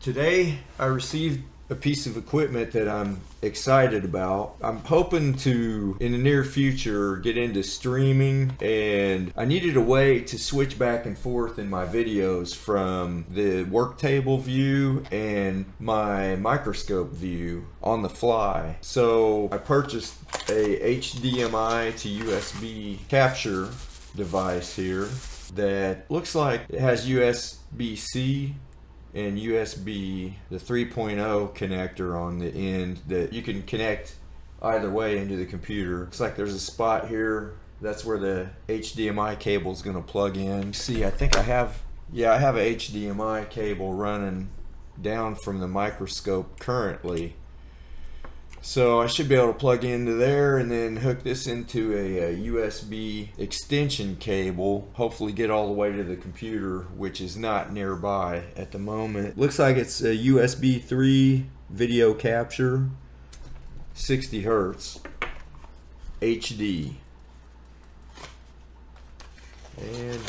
Today I received a piece of equipment that I'm excited about. I'm hoping to, in the near future, get into streaming, and I needed a way to switch back and forth in my videos from the work table view and my microscope view on the fly. So I purchased a HDMI to USB capture device here that looks like it has USB-C and USB, the 3.0 connector on the end that you can connect either way into the computer. Looks like there's a spot here. That's where the HDMI cable is going to plug in. See, I think I have a HDMI cable running down from the microscope currently. So I should be able to plug into there and then hook this into a USB extension cable, hopefully get all the way to the computer, which is not nearby at the moment. Looks like it's a USB 3 video capture, 60 Hertz, HD. And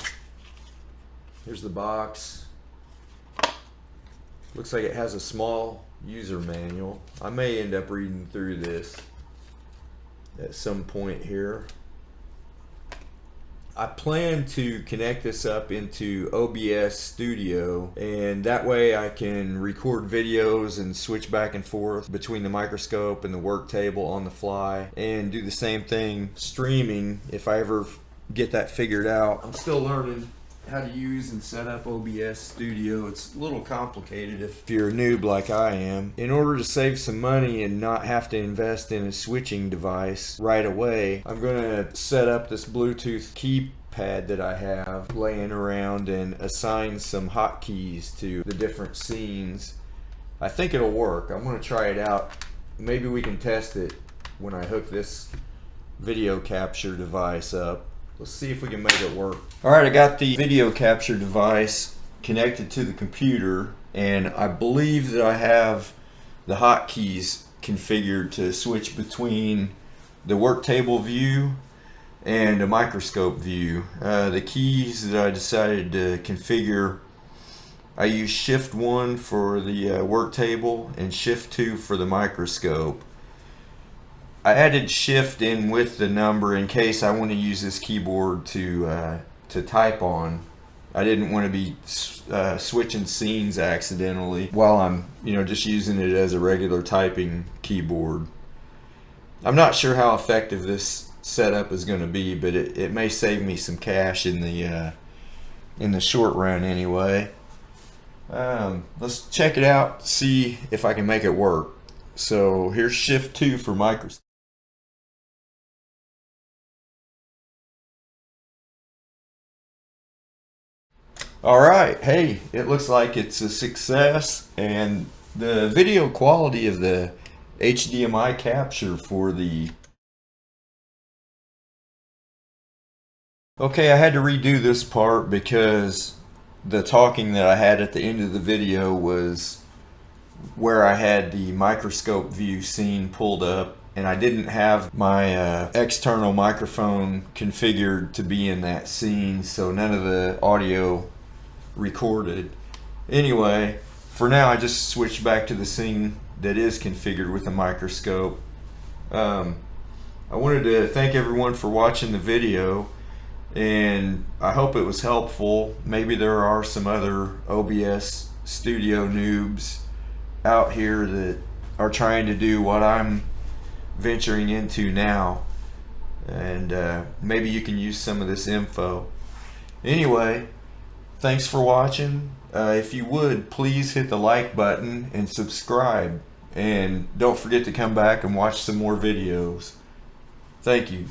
here's the box. Looks like it has a small user manual. I may end up reading through this at some point here. I plan to connect this up into OBS Studio, and that way I can record videos and switch back and forth between the microscope and the work table on the fly, and do the same thing streaming if I ever get that figured out. I'm still learning how to use and set up OBS Studio. It's a little complicated if you're a noob like I am. In order to save some money and not have to invest in a switching device right away, I'm going to set up this Bluetooth keypad that I have laying around and assign some hotkeys to the different scenes. I think it'll work. I'm going to try it out. Maybe we can test it when I hook this video capture device up. Let's see if we can make it work. Alright, I got the video capture device connected to the computer, and I believe that I have the hotkeys configured to switch between the work table view and a microscope view. The keys that I decided to configure, I use Shift 1 for the work table and Shift 2 for the microscope. I added Shift in with the number in case I want to use this keyboard to type on. I didn't want to be switching scenes accidentally while I'm just using it as a regular typing keyboard. I'm not sure how effective this setup is going to be, but it may save me some cash in the short run anyway. Let's check it out, see if I can make it work. So here's Shift 2 for microscope. Alright, hey, it looks like it's a success, and the video quality of the HDMI capture for the... Okay, I had to redo this part because the talking that I had at the end of the video was where I had the microscope view scene pulled up, and I didn't have my external microphone configured to be in that scene, so none of the audio recorded. Anyway, for now I just switched back to the scene that is configured with the microscope. I wanted to thank everyone for watching the video, and I hope it was helpful. Maybe there are some other OBS Studio noobs out here that are trying to do what I'm venturing into now, and maybe you can use some of this info. Anyway, thanks for watching. If you would, please hit the like button and subscribe, and don't forget to come back and watch some more videos. Thank you.